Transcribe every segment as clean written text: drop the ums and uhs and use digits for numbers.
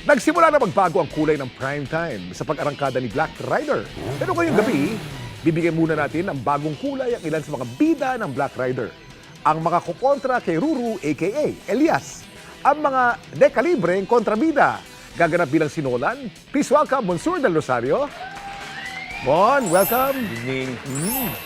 Nagsimula na magbago ang kulay ng primetime sa pag-arangkada ni Black Rider. Pero ngayong gabi, bibigyan muna natin ng bagong kulay ang ilan sa mga bida ng Black Rider. Ang mga kukontra kay Ruru aka Elias. Ang mga dekalibreng kontrabida. Gaganap bilang sinolan. Please welcome Monsur del Rosario. Mon, welcome. Good evening.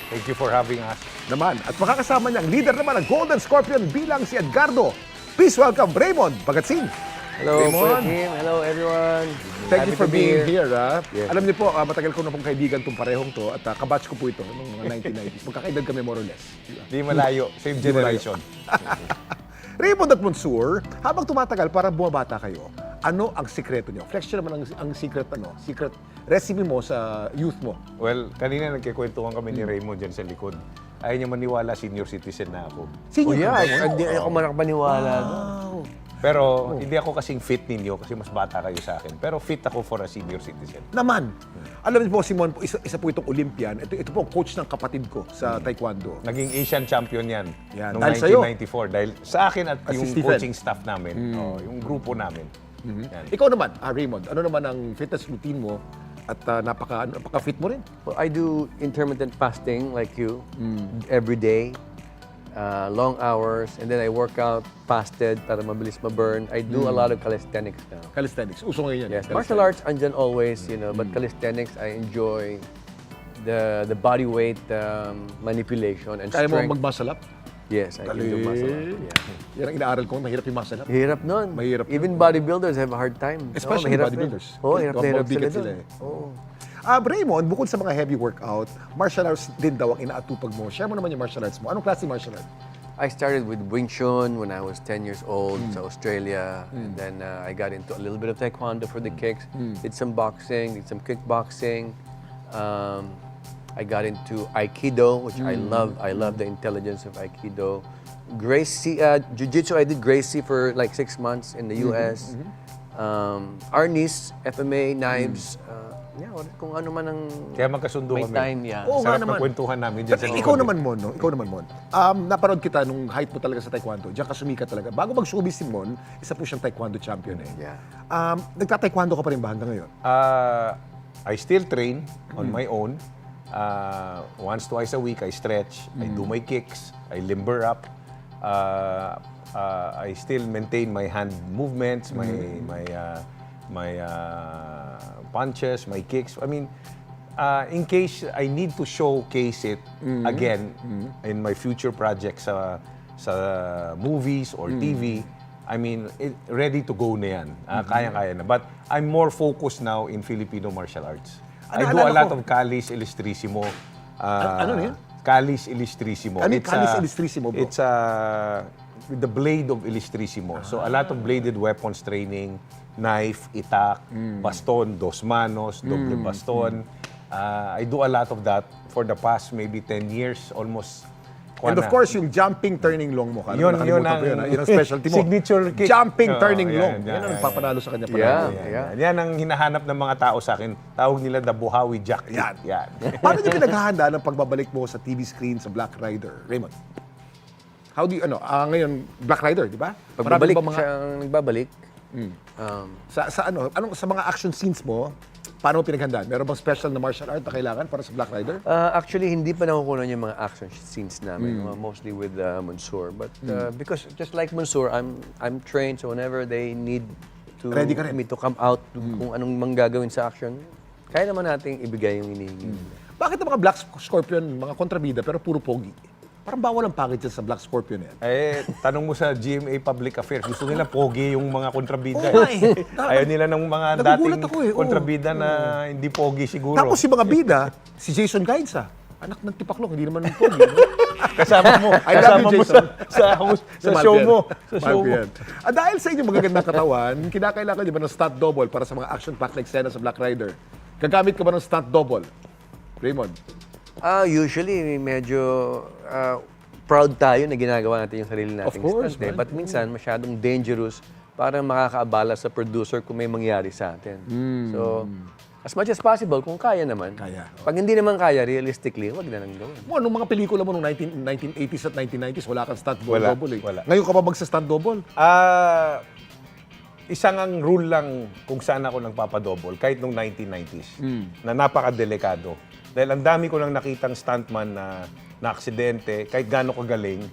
Thank you for having us. Naman. At makakasama niya ang leader naman ng Golden Scorpion bilang si Edgardo. Please welcome Raymond Pagatsing. Hello, Raymond. team. Hello, everyone. Thank Happy you for to be being here. Yes. Alam niyo po, matagal ko na pong kaibigan itong parehong to at kabatch ko po ito noong mga 1990s. Magkakaedad kami more or less. Di malayo. Same generation. Raymond at Monsur, habang tumatagal para bumabata kayo, ano ang sikreto niyo? Flex niyo naman ang secret recipe mo sa youth mo. Well, kanina nagkikwentuhan kami ni Raymond dyan sa likod. Ayaw niya maniwala senior citizen na ako. Senior Oh, yeah. ka ba? Hindi ako makapaniwala. Wow. Pero hindi ako kasing fit ninyo kasi mas bata kayo sa akin. Pero fit ako for a senior citizen. Naman. Alam niyo po, Simon, isa po itong Olympian. Ito po ang coach ng kapatid ko sa Taekwondo. Naging Asian champion yan, Yan. noong Dahil sa'yo. 1994. Dahil sa akin at Si yung Stephen. coaching staff namin, yung grupo namin. Yan. Ikaw naman, Raymond, ano naman ang fitness routine mo at napaka-fit mo rin? Well, I do intermittent fasting like you every day. Long hours, and then I work out fasted para mabilis ma-burn. I do a lot of calisthenics now. Calisthenics. Uso ngayon yan. Yes, martial arts andyan always, but calisthenics, I enjoy the body weight manipulation and Kaya mo strength. mag-muscle up? Yes, I can do muscle up. Yeah. Yan ang inaaral ko, mahirap yung muscle up. Hirap nun. Mahirap Even bodybuilders have a hard time. Especially mahirap bodybuilders. din. Oo, hirap na hirap Mabigat sila sila dun. Oo. Raymond, bukod sa mga heavy workout, martial arts din daw ang inaatupag mo. Share mo naman yung martial arts mo. Anong klase martial art? I started with Wing Chun when I was 10 years old sa Australia. And then I got into a little bit of Taekwondo for the kicks. Did some boxing, did some kickboxing. I got into Aikido, which I love. I love the intelligence of Aikido. Gracie, Jiu-Jitsu, I did Gracie for like 6 months in the US. Arnis, FMA, knives. Yeah, kung ano man ang Kaya magkasundo may kami. time, yeah. Oo nga Sarap naman. ng kwentuhan namin dyan But sa ikaw likod. naman, Mon, no? Ikaw naman, Mon. Napanood kita nung height mo talaga sa Taekwondo. Diyan ka sumikat talaga. Bago mag-showbiz si Mon, isa po siyang Taekwondo champion eh. Yeah. Nagta-Taekwondo ka pa rin ba hanggang ngayon? I still train on my own. Once, twice a week, I stretch. I do my kicks. I limber up. I still maintain my hand movements, my punches, my kicks. I mean, in case I need to showcase it again in my future projects sa movies or TV, I mean, ready to go na yan. Kaya-kaya na. But I'm more focused now in Filipino martial arts. I do a Naalala lot ko. of Calis Illustrissimo. Ano na yan? Calis Illustrissimo. Ano yung Calis Illustrissimo, bro? It's with the blade of Illustrissimo. So a lot of bladed weapons training, knife, itak, baston, dos manos, doble baston. I do a lot of that for the past maybe 10 years, almost. And of course, yung jumping turning long mo. Yun Nakalimutan ang ko yun, yun ang specialty mo. signature kick. Jumping Oo, turning yan, long. yan, Yan ang yan, papanalo sa kanya Yeah. palagi. Yan ang hinahanap ng mga tao sa akin. Tawag nila the Buhawi Jack. Yan. Yan. Paano niyo pinaghahanda ng pagbabalik mo sa TV screen sa Black Rider? Raymond? How do you, ngayon, Black Rider, di ba? Marami Pagbabalik, ba mga, siya ang nagbabalik. sa mga action scenes mo, paano mo pinaghandaan? Meron bang special na martial art na kailangan para sa Black Rider? Actually, hindi pa nakukunan yung mga action scenes namin, mostly with Monsur. But because just like Monsur, I'm trained, so whenever they need to Ready ka rin. me to come out, kung anong manggagawin sa action, kaya naman nating ibigay yung hinihingi. Bakit ang mga Black Scorpion, mga kontrabida, pero puro pogi? Parang bawal ang package sa Black Scorpion yan. Tanong mo sa GMA Public Affairs, gusto nila pogi yung mga kontrabida. Oo nga eh. Ayaw nila ng mga Nagugulat dating ako eh, oo. kontrabida na hindi pogi siguro. Tapos si mga bida, si Jason Gainsa, anak ng tipaklong, hindi naman ng pogi. No? kasama mo, I love you, kasama mo Jason. sa show mo. Sa show mo. Dahil sa inyong magagandang katawan, kinakailangan niyo ba ng stunt double para sa mga action-packed na eksena sa Black Rider? Gagamit ka ba ng stunt double? Raymond? Usually, medyo proud tayo na ginagawa natin yung sarili nating Of course, stunt. man. But minsan, masyadong dangerous para makakaabala sa producer kung may mangyari sa atin. So, as much as possible, kung kaya naman. Kaya. Pag hindi naman kaya, realistically, wag na lang gawin. Mo, nung mga pelikula mo noong 1980s at 1990s, wala kang stunt Wala, double eh. wala. Ngayon ka pa magsa-stunt double? isang ang rule lang kung saan ako nagpapadouble, kahit nung 1990s, na napakadelikado. Dahil ang dami ko nang nakitang stuntman na aksidente, kahit gaano kagaling,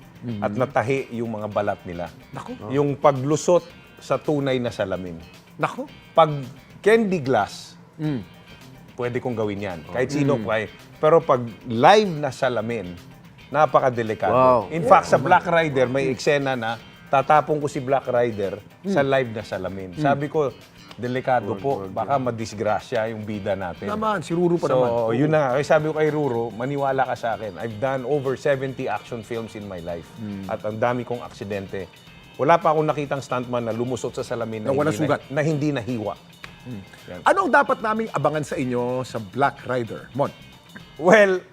at natahi yung mga balat nila. Nako. Yung paglusot sa tunay na salamin. Nako. Pag candy glass, pwede kong gawin yan. Kahit sino kaya. Pero pag live na salamin, napakadelikado. Wow. In fact, sa Black Rider, may eksena na tatapong ko si Black Rider sa live na salamin. Sabi ko, delikado po. Baka madisgrasya yung bida natin. Naman, si Ruru pa naman. So, yun na nga. Kaya sabi ko kay Ruro, maniwala ka sa akin. I've done over 70 action films in my life. At ang dami kong aksidente. Wala pa akong nakitang stuntman na lumusot sa salamin Na walang sugat. na hindi nahiwa. Yan. Ano ang dapat naming abangan sa inyo sa Black Rider? Mon. Well,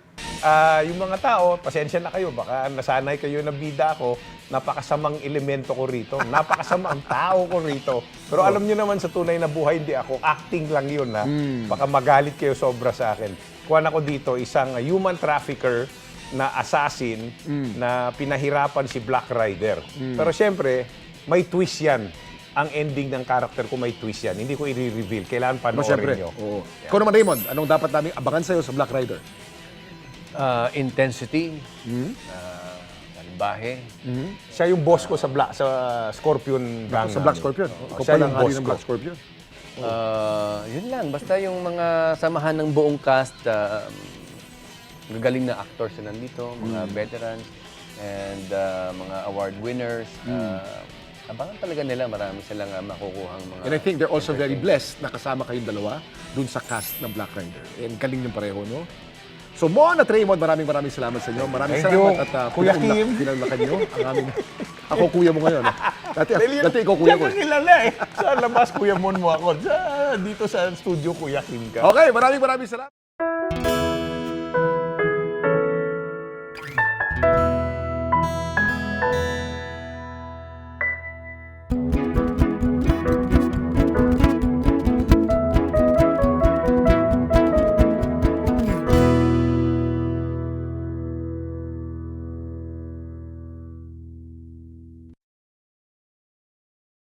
yung mga tao, pasensya na kayo. Baka nasanay kayo na bida ako. Napakasamang elemento ko rito. Napakasamang tao ko rito. Pero alam niyo naman sa tunay na buhay, hindi ako. Acting lang yun, ha? Baka magalit kayo sobra sa akin. Kuhan ako dito, isang human trafficker na assassin na pinahirapan si Black Rider. Pero siyempre, may twist yan. Ang ending ng character ko may twist yan. Hindi ko i-reveal. Kailangan panoorin Siyempre. nyo. Oo. Ikaw naman, Raymond, anong dapat naming abangan sa'yo sa Black Rider? Intensity, salbahe. Siya yung boss ko sa Scorpion Gang. Sa Black namin. Scorpion. Oo, Ikaw siya pala yung ang hari boss ng ko. Black Scorpion. Yun lang, basta yung mga samahan ng buong cast, gagaling na actors na nandito, mga veterans, and mga award winners. Abangan talaga nila, marami silang makukuhang mga... And I think they're also very blessed na kasama kayong dalawa dun sa cast ng Black Rider. And galing yung pareho, no? So, Mon at Raymond, maraming salamat sa inyo. Maraming Thank salamat you. at Kuya Kim. pinaglakan nyo. Ang aming... Ako kuya mo ngayon. Dati ikaw kuya ko. Siya kilala eh. Sa labas, Kuya Mon mo ako. Dito sa studio, Kuya Kim ka. Okay, maraming salamat.